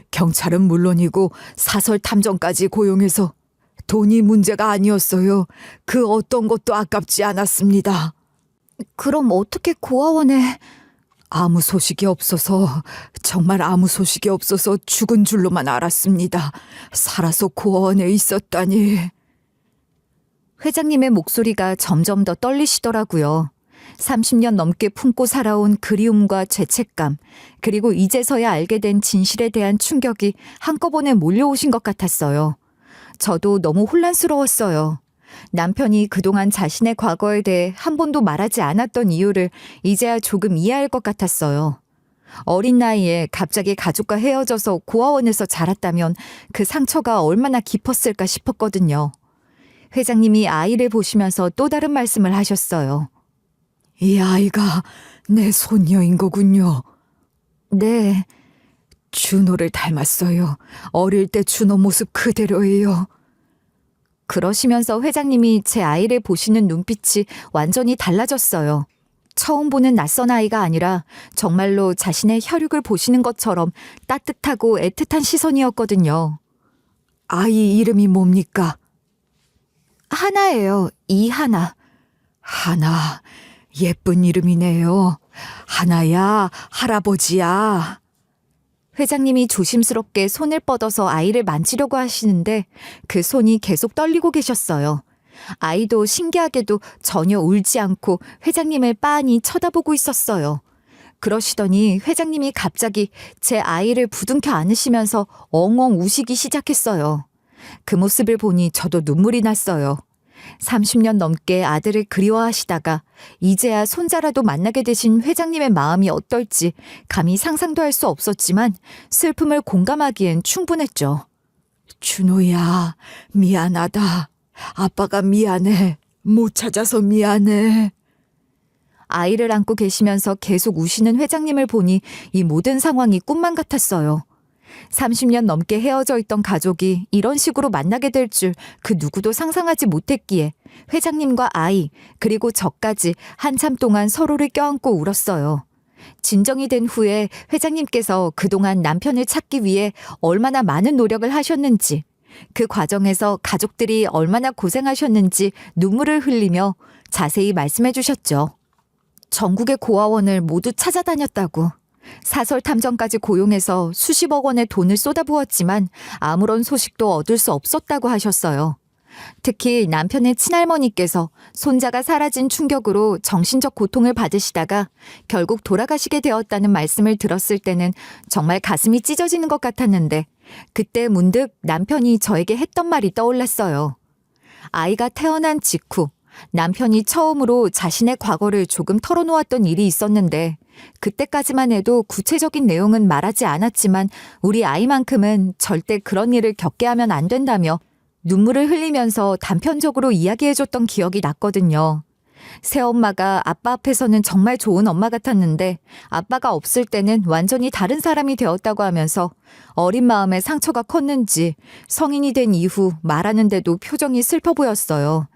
경찰은 물론이고 사설 탐정까지 고용해서 돈이 문제가 아니었어요. 그 어떤 것도 아깝지 않았습니다. 그럼 어떻게 고아원에... 아무 소식이 없어서 정말 아무 소식이 없어서 죽은 줄로만 알았습니다. 살아서 고아원에 있었다니. 회장님의 목소리가 점점 더 떨리시더라고요. 30년 넘게 품고 살아온 그리움과 죄책감, 그리고 이제서야 알게 된 진실에 대한 충격이 한꺼번에 몰려오신 것 같았어요. 저도 너무 혼란스러웠어요. 남편이 그동안 자신의 과거에 대해 한 번도 말하지 않았던 이유를 이제야 조금 이해할 것 같았어요. 어린 나이에 갑자기 가족과 헤어져서 고아원에서 자랐다면 그 상처가 얼마나 깊었을까 싶었거든요. 회장님이 아이를 보시면서 또 다른 말씀을 하셨어요. 이 아이가 내 손녀인 거군요. 네, 준호를 닮았어요. 어릴 때 준호 모습 그대로예요. 그러시면서 회장님이 제 아이를 보시는 눈빛이 완전히 달라졌어요. 처음 보는 낯선 아이가 아니라 정말로 자신의 혈육을 보시는 것처럼 따뜻하고 애틋한 시선이었거든요. 아이 이름이 뭡니까? 하나예요. 이하나. 하나. 예쁜 이름이네요. 하나야, 할아버지야. 회장님이 조심스럽게 손을 뻗어서 아이를 만지려고 하시는데 그 손이 계속 떨리고 계셨어요. 아이도 신기하게도 전혀 울지 않고 회장님을 빤히 쳐다보고 있었어요. 그러시더니 회장님이 갑자기 제 아이를 부둥켜 안으시면서 엉엉 우시기 시작했어요. 그 모습을 보니 저도 눈물이 났어요. 30년 넘게 아들을 그리워하시다가 이제야 손자라도 만나게 되신 회장님의 마음이 어떨지 감히 상상도 할 수 없었지만 슬픔을 공감하기엔 충분했죠. 준호야, 미안하다. 아빠가 미안해. 못 찾아서 미안해. 아이를 안고 계시면서 계속 우시는 회장님을 보니 이 모든 상황이 꿈만 같았어요. 30년 넘게 헤어져 있던 가족이 이런 식으로 만나게 될 줄 그 누구도 상상하지 못했기에 회장님과 아이 그리고 저까지 한참 동안 서로를 껴안고 울었어요. 진정이 된 후에 회장님께서 그동안 남편을 찾기 위해 얼마나 많은 노력을 하셨는지 그 과정에서 가족들이 얼마나 고생하셨는지 눈물을 흘리며 자세히 말씀해 주셨죠. 전국의 고아원을 모두 찾아다녔다고. 사설 탐정까지 고용해서 수십억 원의 돈을 쏟아부었지만 아무런 소식도 얻을 수 없었다고 하셨어요. 특히 남편의 친할머니께서 손자가 사라진 충격으로 정신적 고통을 받으시다가 결국 돌아가시게 되었다는 말씀을 들었을 때는 정말 가슴이 찢어지는 것 같았는데 그때 문득 남편이 저에게 했던 말이 떠올랐어요. 아이가 태어난 직후 남편이 처음으로 자신의 과거를 조금 털어놓았던 일이 있었는데 그때까지만 해도 구체적인 내용은 말하지 않았지만 우리 아이만큼은 절대 그런 일을 겪게 하면 안 된다며 눈물을 흘리면서 단편적으로 이야기해줬던 기억이 났거든요. 새엄마가 아빠 앞에서는 정말 좋은 엄마 같았는데 아빠가 없을 때는 완전히 다른 사람이 되었다고 하면서 어린 마음에 상처가 컸는지 성인이 된 이후 말하는데도 표정이 슬퍼 보였어요.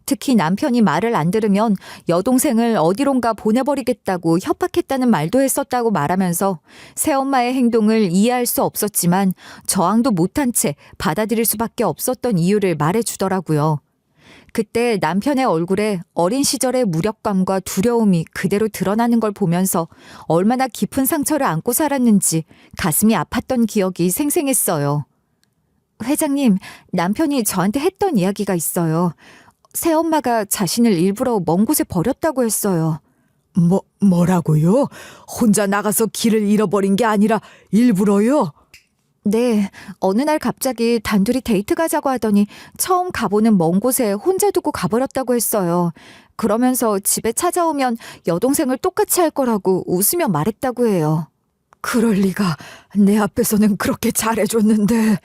특히 남편이 말을 안 들으면 여동생을 어디론가 보내버리겠다고 협박했다는 말도 했었다고 말하면서 새엄마의 행동을 이해할 수 없었지만 저항도 못한 채 받아들일 수밖에 없었던 이유를 말해주더라고요. 그때 남편의 얼굴에 어린 시절의 무력감과 두려움이 그대로 드러나는 걸 보면서 얼마나 깊은 상처를 안고 살았는지 가슴이 아팠던 기억이 생생했어요. 회장님, 남편이 저한테 했던 이야기가 있어요. 새엄마가 자신을 일부러 먼 곳에 버렸다고 했어요. 뭐라고요? 혼자 나가서 길을 잃어버린 게 아니라 일부러요? 네, 어느 날 갑자기 단둘이 데이트 가자고 하더니 처음 가보는 먼 곳에 혼자 두고 가버렸다고 했어요. 그러면서 집에 찾아오면 여동생을 똑같이 할 거라고 웃으며 말했다고 해요. 그럴 리가. 내 앞에서는 그렇게 잘해줬는데.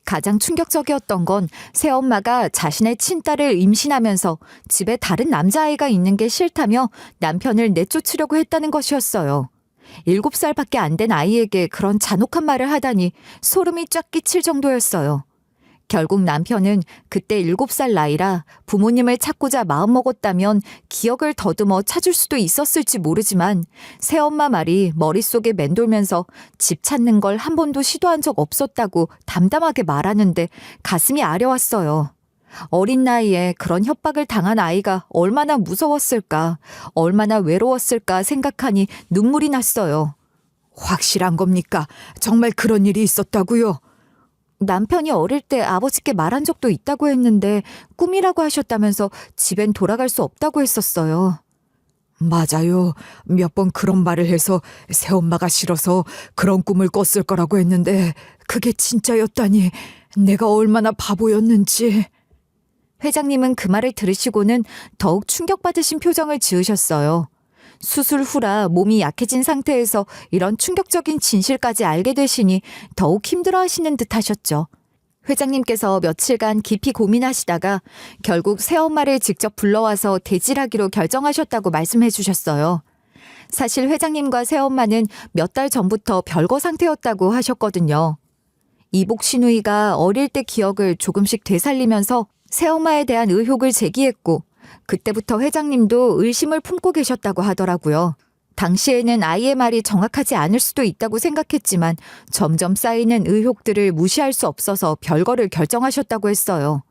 가장 충격적이었던 건 새엄마가 자신의 친딸을 임신하면서 집에 다른 남자아이가 있는 게 싫다며 남편을 내쫓으려고 했다는 것이었어요. 7살밖에 안 된 아이에게 그런 잔혹한 말을 하다니 소름이 쫙 끼칠 정도였어요. 결국 남편은 그때 7살 나이라 부모님을 찾고자 마음먹었다면 기억을 더듬어 찾을 수도 있었을지 모르지만 새엄마 말이 머릿속에 맴돌면서 집 찾는 걸 한 번도 시도한 적 없었다고 담담하게 말하는데 가슴이 아려왔어요. 어린 나이에 그런 협박을 당한 아이가 얼마나 무서웠을까, 얼마나 외로웠을까 생각하니 눈물이 났어요. 확실한 겁니까? 정말 그런 일이 있었다고요? 남편이 어릴 때 아버지께 말한 적도 있다고 했는데 꿈이라고 하셨다면서 집엔 돌아갈 수 없다고 했었어요. 맞아요. 몇 번 그런 말을 해서 새엄마가 싫어서 그런 꿈을 꿨을 거라고 했는데 그게 진짜였다니 내가 얼마나 바보였는지. 회장님은 그 말을 들으시고는 더욱 충격받으신 표정을 지으셨어요. 수술 후라 몸이 약해진 상태에서 이런 충격적인 진실까지 알게 되시니 더욱 힘들어하시는 듯 하셨죠. 회장님께서 며칠간 깊이 고민하시다가 결국 새엄마를 직접 불러와서 대질하기로 결정하셨다고 말씀해 주셨어요. 사실 회장님과 새엄마는 몇 달 전부터 별거 상태였다고 하셨거든요. 이복 시누이가 어릴 때 기억을 조금씩 되살리면서 새엄마에 대한 의혹을 제기했고 그때부터 회장님도 의심을 품고 계셨다고 하더라고요. 당시에는 아이의 말이 정확하지 않을 수도 있다고 생각했지만 점점 쌓이는 의혹들을 무시할 수 없어서 별거를 결정하셨다고 했어요.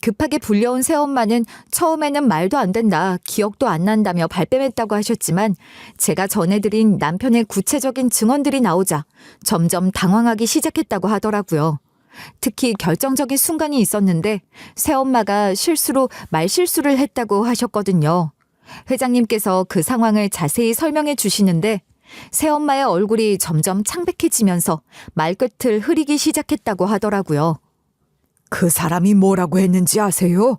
급하게 불려온 새엄마는 처음에는 말도 안 된다, 기억도 안 난다며 발뺌했다고 하셨지만 제가 전해드린 남편의 구체적인 증언들이 나오자 점점 당황하기 시작했다고 하더라고요. 특히 결정적인 순간이 있었는데 새엄마가 실수로 말실수를 했다고 하셨거든요. 회장님께서 그 상황을 자세히 설명해 주시는데 새엄마의 얼굴이 점점 창백해지면서 말끝을 흐리기 시작했다고 하더라고요. 그 사람이 뭐라고 했는지 아세요?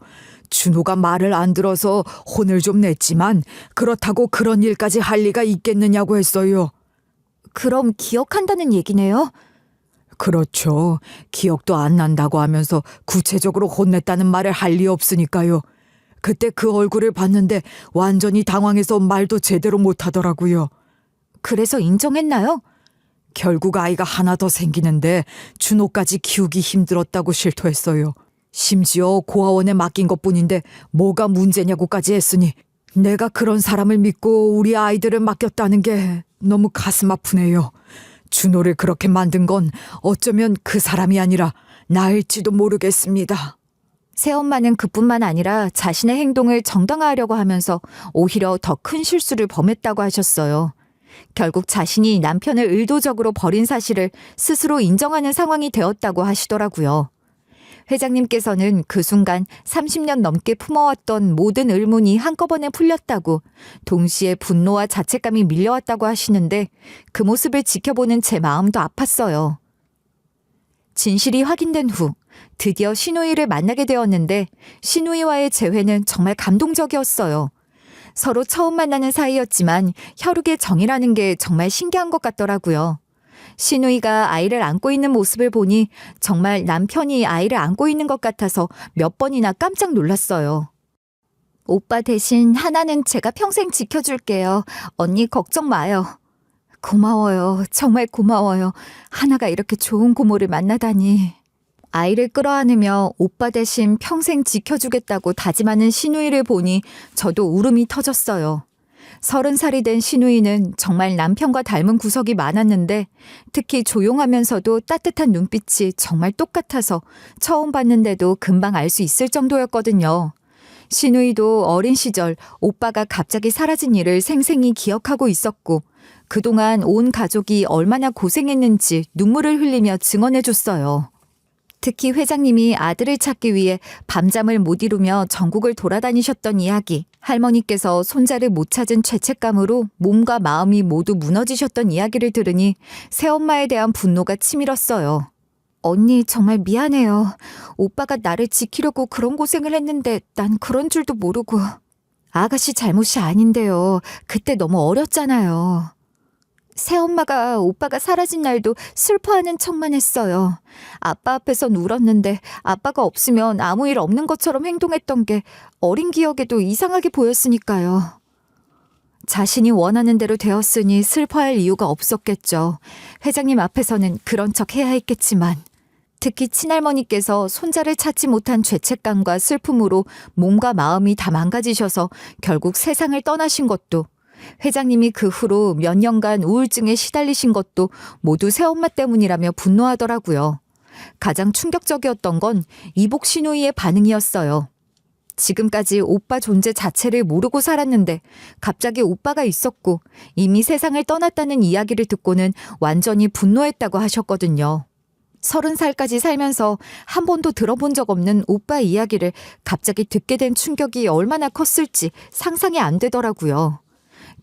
준호가 말을 안 들어서 혼을 좀 냈지만 그렇다고 그런 일까지 할 리가 있겠느냐고 했어요. 그럼 기억한다는 얘기네요? 그렇죠. 기억도 안 난다고 하면서 구체적으로 혼냈다는 말을 할 리 없으니까요. 그때 그 얼굴을 봤는데 완전히 당황해서 말도 제대로 못하더라고요. 그래서 인정했나요? 결국 아이가 하나 더 생기는데 준호까지 키우기 힘들었다고 실토했어요. 심지어 고아원에 맡긴 것뿐인데 뭐가 문제냐고까지 했으니 내가 그런 사람을 믿고 우리 아이들을 맡겼다는 게 너무 가슴 아프네요. 준호를 그렇게 만든 건 어쩌면 그 사람이 아니라 나일지도 모르겠습니다. 새엄마는 그뿐만 아니라 자신의 행동을 정당화하려고 하면서 오히려 더 큰 실수를 범했다고 하셨어요. 결국 자신이 남편을 의도적으로 버린 사실을 스스로 인정하는 상황이 되었다고 하시더라고요. 회장님께서는 그 순간 30년 넘게 품어왔던 모든 의문이 한꺼번에 풀렸다고, 동시에 분노와 자책감이 밀려왔다고 하시는데 그 모습을 지켜보는 제 마음도 아팠어요. 진실이 확인된 후 드디어 시누이를 만나게 되었는데 시누이와의 재회는 정말 감동적이었어요. 서로 처음 만나는 사이였지만 혈육의 정이라는 게 정말 신기한 것 같더라고요. 시누이가 아이를 안고 있는 모습을 보니 정말 남편이 아이를 안고 있는 것 같아서 몇 번이나 깜짝 놀랐어요. 오빠 대신 하나는 제가 평생 지켜줄게요. 언니 걱정 마요. 고마워요. 정말 고마워요. 하나가 이렇게 좋은 고모를 만나다니. 아이를 끌어안으며 오빠 대신 평생 지켜주겠다고 다짐하는 시누이를 보니 저도 울음이 터졌어요. 30살이 된 시누이는 정말 남편과 닮은 구석이 많았는데 특히 조용하면서도 따뜻한 눈빛이 정말 똑같아서 처음 봤는데도 금방 알 수 있을 정도였거든요. 시누이도 어린 시절 오빠가 갑자기 사라진 일을 생생히 기억하고 있었고 그동안 온 가족이 얼마나 고생했는지 눈물을 흘리며 증언해줬어요. 특히 회장님이 아들을 찾기 위해 밤잠을 못 이루며 전국을 돌아다니셨던 이야기, 할머니께서 손자를 못 찾은 죄책감으로 몸과 마음이 모두 무너지셨던 이야기를 들으니 새엄마에 대한 분노가 치밀었어요. 언니 정말 미안해요. 오빠가 나를 지키려고 그런 고생을 했는데 난 그런 줄도 모르고. 아가씨 잘못이 아닌데요. 그때 너무 어렸잖아요. 새엄마가 오빠가 사라진 날도 슬퍼하는 척만 했어요. 아빠 앞에선 울었는데 아빠가 없으면 아무 일 없는 것처럼 행동했던 게 어린 기억에도 이상하게 보였으니까요. 자신이 원하는 대로 되었으니 슬퍼할 이유가 없었겠죠. 회장님 앞에서는 그런 척 해야 했겠지만. 특히 친할머니께서 손자를 찾지 못한 죄책감과 슬픔으로 몸과 마음이 다 망가지셔서 결국 세상을 떠나신 것도, 회장님이 그 후로 몇 년간 우울증에 시달리신 것도 모두 새엄마 때문이라며 분노하더라고요. 가장 충격적이었던 건 이복 시누이의 반응이었어요. 지금까지 오빠 존재 자체를 모르고 살았는데 갑자기 오빠가 있었고 이미 세상을 떠났다는 이야기를 듣고는 완전히 분노했다고 하셨거든요. 30살까지 살면서 한 번도 들어본 적 없는 오빠 이야기를 갑자기 듣게 된 충격이 얼마나 컸을지 상상이 안 되더라고요.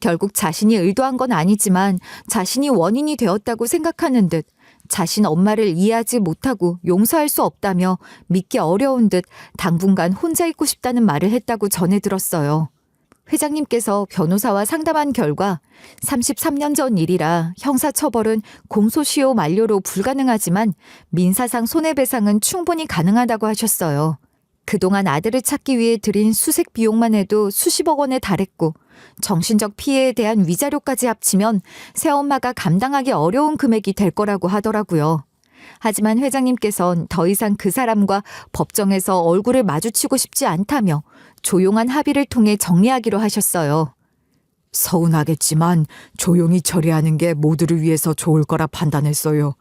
결국 자신이 의도한 건 아니지만 자신이 원인이 되었다고 생각하는 듯 자신 엄마를 이해하지 못하고 용서할 수 없다며 믿기 어려운 듯 당분간 혼자 있고 싶다는 말을 했다고 전해 들었어요. 회장님께서 변호사와 상담한 결과 33년 전 일이라 형사처벌은 공소시효 만료로 불가능하지만 민사상 손해배상은 충분히 가능하다고 하셨어요. 그동안 아들을 찾기 위해 들인 수색 비용만 해도 수십억 원에 달했고 정신적 피해에 대한 위자료까지 합치면 새엄마가 감당하기 어려운 금액이 될 거라고 하더라고요. 하지만 회장님께선 더 이상 그 사람과 법정에서 얼굴을 마주치고 싶지 않다며 조용한 합의를 통해 정리하기로 하셨어요. 서운하겠지만 조용히 처리하는 게 모두를 위해서 좋을 거라 판단했어요.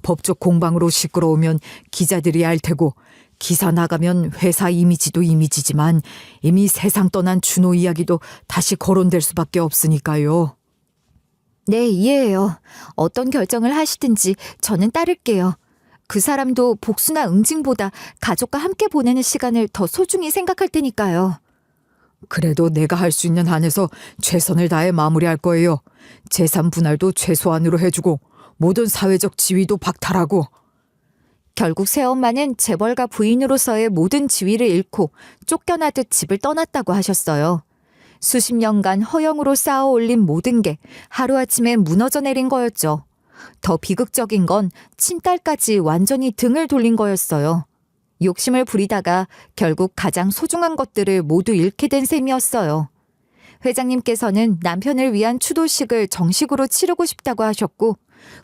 법적 공방으로 시끄러우면 기자들이 알 테고 기사 나가면 회사 이미지도 이미지지만 이미 세상 떠난 준호 이야기도 다시 거론될 수밖에 없으니까요. 네, 이해해요. 어떤 결정을 하시든지 저는 따를게요. 그 사람도 복수나 응징보다 가족과 함께 보내는 시간을 더 소중히 생각할 테니까요. 그래도 내가 할 수 있는 한에서 최선을 다해 마무리할 거예요. 재산 분할도 최소한으로 해주고 모든 사회적 지위도 박탈하고. 결국 새엄마는 재벌가 부인으로서의 모든 지위를 잃고 쫓겨나듯 집을 떠났다고 하셨어요. 수십 년간 허영으로 쌓아 올린 모든 게 하루아침에 무너져 내린 거였죠. 더 비극적인 건 친딸까지 완전히 등을 돌린 거였어요. 욕심을 부리다가 결국 가장 소중한 것들을 모두 잃게 된 셈이었어요. 회장님께서는 남편을 위한 추도식을 정식으로 치르고 싶다고 하셨고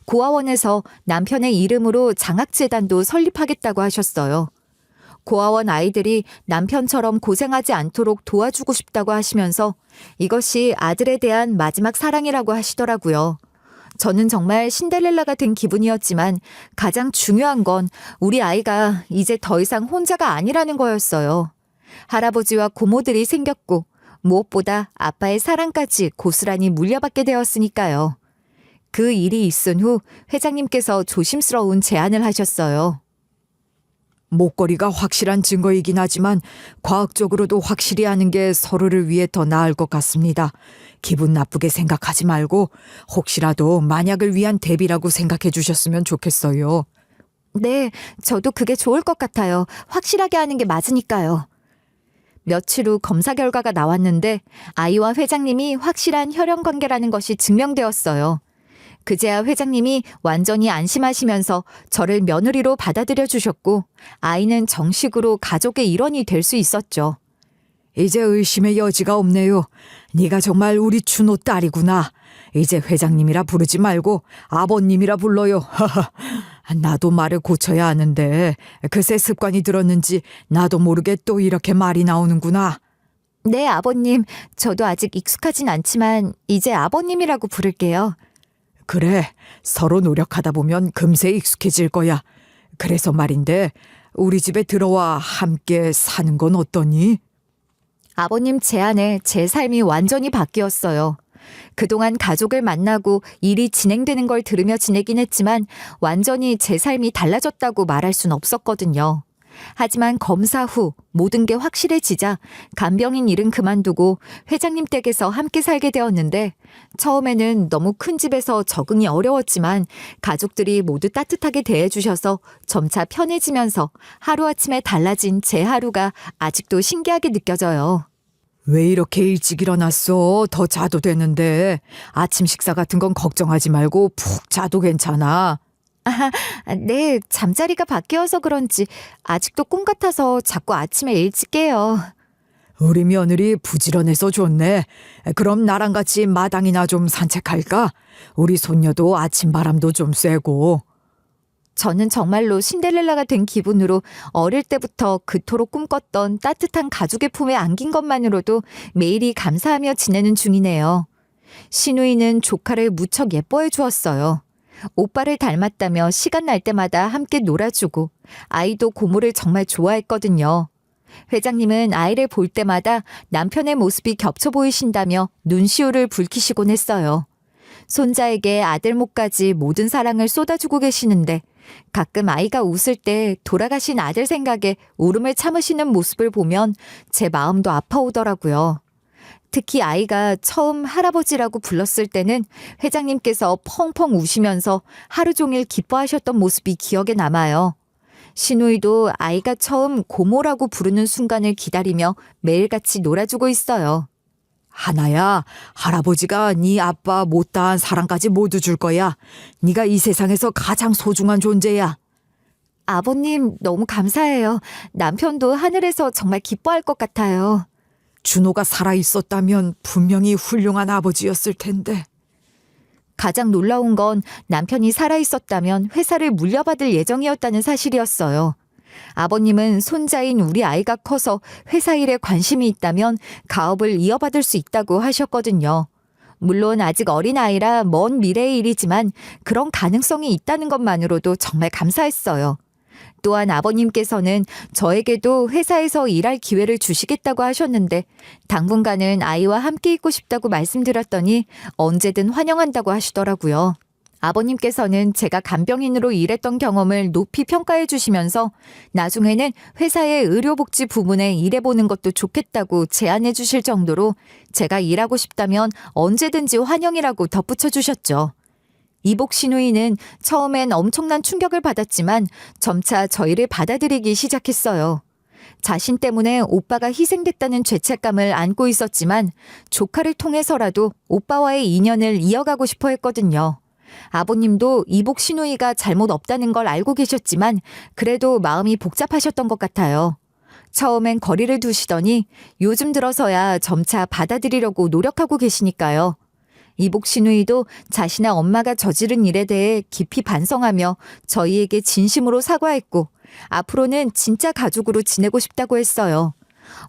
고아원에서 남편의 이름으로 장학재단도 설립하겠다고 하셨어요. 고아원 아이들이 남편처럼 고생하지 않도록 도와주고 싶다고 하시면서 이것이 아들에 대한 마지막 사랑이라고 하시더라고요. 저는 정말 신데렐라가 된 기분이었지만 가장 중요한 건 우리 아이가 이제 더 이상 혼자가 아니라는 거였어요. 할아버지와 고모들이 생겼고 무엇보다 아빠의 사랑까지 고스란히 물려받게 되었으니까요. 그 일이 있은 후 회장님께서 조심스러운 제안을 하셨어요. 목걸이가 확실한 증거이긴 하지만 과학적으로도 확실히 하는 게 서로를 위해 더 나을 것 같습니다. 기분 나쁘게 생각하지 말고 혹시라도 만약을 위한 대비라고 생각해 주셨으면 좋겠어요. 네, 저도 그게 좋을 것 같아요. 확실하게 하는 게 맞으니까요. 며칠 후 검사 결과가 나왔는데 아이와 회장님이 확실한 혈연 관계라는 것이 증명되었어요. 그제야 회장님이 완전히 안심하시면서 저를 며느리로 받아들여 주셨고 아이는 정식으로 가족의 일원이 될 수 있었죠. 이제 의심의 여지가 없네요. 네가 정말 우리 준호 딸이구나. 이제 회장님이라 부르지 말고 아버님이라 불러요. 나도 말을 고쳐야 하는데 그새 습관이 들었는지 나도 모르게 또 이렇게 말이 나오는구나. 네, 아버님. 저도 아직 익숙하진 않지만 이제 아버님이라고 부를게요. 그래, 서로 노력하다 보면 금세 익숙해질 거야. 그래서 말인데 우리 집에 들어와 함께 사는 건 어떠니? 아버님 제안에 제 삶이 완전히 바뀌었어요. 그동안 가족을 만나고 일이 진행되는 걸 들으며 지내긴 했지만 완전히 제 삶이 달라졌다고 말할 순 없었거든요. 하지만 검사 후 모든 게 확실해지자 간병인 일은 그만두고 회장님 댁에서 함께 살게 되었는데 처음에는 너무 큰 집에서 적응이 어려웠지만 가족들이 모두 따뜻하게 대해주셔서 점차 편해지면서 하루아침에 달라진 제 하루가 아직도 신기하게 느껴져요. 왜 이렇게 일찍 일어났어? 더 자도 되는데. 아침 식사 같은 건 걱정하지 말고 푹 자도 괜찮아. 네, 잠자리가 바뀌어서 그런지 아직도 꿈 같아서 자꾸 아침에 일찍 깨요. 우리 며느리 부지런해서 좋네. 그럼 나랑 같이 마당이나 좀 산책할까? 우리 손녀도 아침 바람도 좀 쐬고. 저는 정말로 신데렐라가 된 기분으로 어릴 때부터 그토록 꿈꿨던 따뜻한 가족의 품에 안긴 것만으로도 매일이 감사하며 지내는 중이네요. 시누이는 조카를 무척 예뻐해 주었어요. 오빠를 닮았다며 시간 날 때마다 함께 놀아주고 아이도 고모를 정말 좋아했거든요. 회장님은 아이를 볼 때마다 남편의 모습이 겹쳐 보이신다며 눈시울을 붉히시곤 했어요. 손자에게 아들 목까지 모든 사랑을 쏟아주고 계시는데 가끔 아이가 웃을 때 돌아가신 아들 생각에 울음을 참으시는 모습을 보면 제 마음도 아파오더라고요. 특히 아이가 처음 할아버지라고 불렀을 때는 회장님께서 펑펑 우시면서 하루 종일 기뻐하셨던 모습이 기억에 남아요. 시누이도 아이가 처음 고모라고 부르는 순간을 기다리며 매일같이 놀아주고 있어요. 하나야, 할아버지가 네 아빠 못다한 사랑까지 모두 줄 거야. 네가 이 세상에서 가장 소중한 존재야. 아버님 너무 감사해요. 남편도 하늘에서 정말 기뻐할 것 같아요. 준호가 살아있었다면 분명히 훌륭한 아버지였을 텐데. 가장 놀라운 건 남편이 살아있었다면 회사를 물려받을 예정이었다는 사실이었어요. 아버님은 손자인 우리 아이가 커서 회사 일에 관심이 있다면 가업을 이어받을 수 있다고 하셨거든요. 물론 아직 어린 아이라 먼 미래의 일이지만 그런 가능성이 있다는 것만으로도 정말 감사했어요. 또한 아버님께서는 저에게도 회사에서 일할 기회를 주시겠다고 하셨는데 당분간은 아이와 함께 있고 싶다고 말씀드렸더니 언제든 환영한다고 하시더라고요. 아버님께서는 제가 간병인으로 일했던 경험을 높이 평가해 주시면서 나중에는 회사의 의료복지 부문에 일해보는 것도 좋겠다고 제안해 주실 정도로 제가 일하고 싶다면 언제든지 환영이라고 덧붙여 주셨죠. 이복 시누이는 처음엔 엄청난 충격을 받았지만 점차 저희를 받아들이기 시작했어요. 자신 때문에 오빠가 희생됐다는 죄책감을 안고 있었지만 조카를 통해서라도 오빠와의 인연을 이어가고 싶어 했거든요. 아버님도 이복 시누이가 잘못 없다는 걸 알고 계셨지만 그래도 마음이 복잡하셨던 것 같아요. 처음엔 거리를 두시더니 요즘 들어서야 점차 받아들이려고 노력하고 계시니까요. 이복 시누이도 자신의 엄마가 저지른 일에 대해 깊이 반성하며 저희에게 진심으로 사과했고 앞으로는 진짜 가족으로 지내고 싶다고 했어요.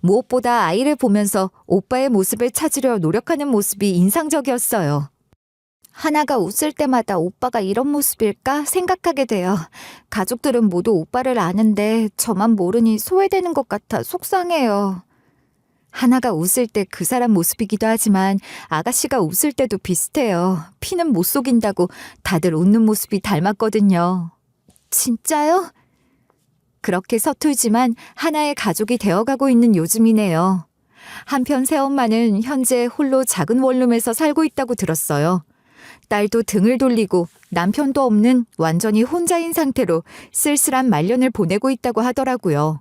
무엇보다 아이를 보면서 오빠의 모습을 찾으려 노력하는 모습이 인상적이었어요. 하나가 웃을 때마다 오빠가 이런 모습일까 생각하게 돼요. 가족들은 모두 오빠를 아는데 저만 모르니 소외되는 것 같아 속상해요. 하나가 웃을 때 그 사람 모습이기도 하지만 아가씨가 웃을 때도 비슷해요. 피는 못 속인다고 다들 웃는 모습이 닮았거든요. 진짜요? 그렇게 서툴지만 하나의 가족이 되어가고 있는 요즘이네요. 한편 새엄마는 현재 홀로 작은 원룸에서 살고 있다고 들었어요. 딸도 등을 돌리고 남편도 없는 완전히 혼자인 상태로 쓸쓸한 말년을 보내고 있다고 하더라고요.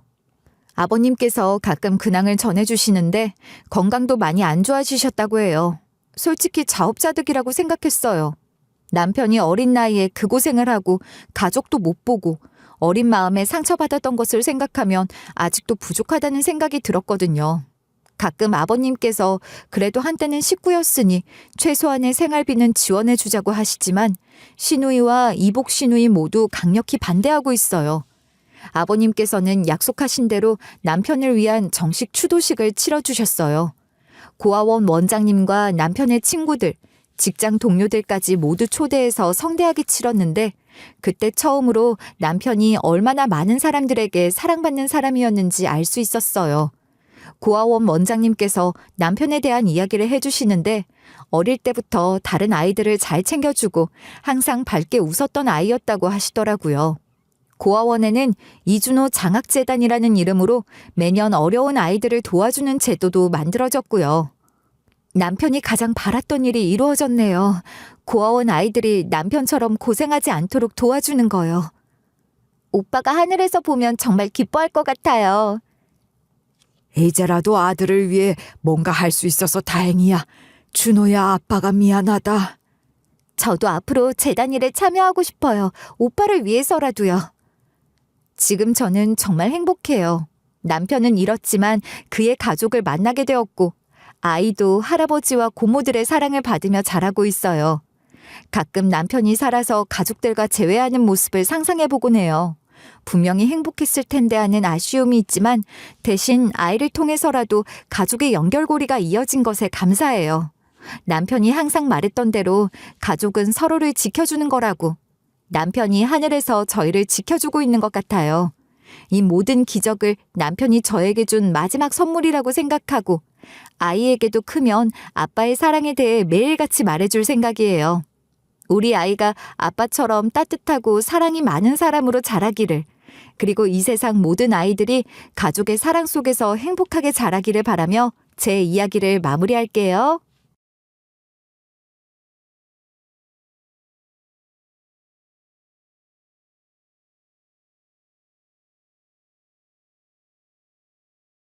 아버님께서 가끔 근황을 전해주시는데 건강도 많이 안 좋아지셨다고 해요. 솔직히 자업자득이라고 생각했어요. 남편이 어린 나이에 그 고생을 하고 가족도 못 보고 어린 마음에 상처받았던 것을 생각하면 아직도 부족하다는 생각이 들었거든요. 가끔 아버님께서 그래도 한때는 식구였으니 최소한의 생활비는 지원해 주자고 하시지만 시누이와 이복 시누이 모두 강력히 반대하고 있어요. 아버님께서는 약속하신 대로 남편을 위한 정식 추도식을 치러주셨어요. 고아원 원장님과 남편의 친구들, 직장 동료들까지 모두 초대해서 성대하게 치렀는데 그때 처음으로 남편이 얼마나 많은 사람들에게 사랑받는 사람이었는지 알 수 있었어요. 고아원 원장님께서 남편에 대한 이야기를 해주시는데 어릴 때부터 다른 아이들을 잘 챙겨주고 항상 밝게 웃었던 아이였다고 하시더라고요. 고아원에는 이준호 장학재단이라는 이름으로 매년 어려운 아이들을 도와주는 제도도 만들어졌고요. 남편이 가장 바랐던 일이 이루어졌네요. 고아원 아이들이 남편처럼 고생하지 않도록 도와주는 거요. 오빠가 하늘에서 보면 정말 기뻐할 것 같아요. 이제라도 아들을 위해 뭔가 할 수 있어서 다행이야. 준호야, 아빠가 미안하다. 저도 앞으로 재단 일에 참여하고 싶어요. 오빠를 위해서라도요. 지금 저는 정말 행복해요. 남편은 잃었지만 그의 가족을 만나게 되었고 아이도 할아버지와 고모들의 사랑을 받으며 자라고 있어요. 가끔 남편이 살아서 가족들과 재회하는 모습을 상상해보곤 해요. 분명히 행복했을 텐데 하는 아쉬움이 있지만 대신 아이를 통해서라도 가족의 연결고리가 이어진 것에 감사해요. 남편이 항상 말했던 대로 가족은 서로를 지켜주는 거라고. 남편이 하늘에서 저희를 지켜주고 있는 것 같아요. 이 모든 기적을 남편이 저에게 준 마지막 선물이라고 생각하고 아이에게도 크면 아빠의 사랑에 대해 매일같이 말해줄 생각이에요. 우리 아이가 아빠처럼 따뜻하고 사랑이 많은 사람으로 자라기를, 그리고 이 세상 모든 아이들이 가족의 사랑 속에서 행복하게 자라기를 바라며 제 이야기를 마무리할게요.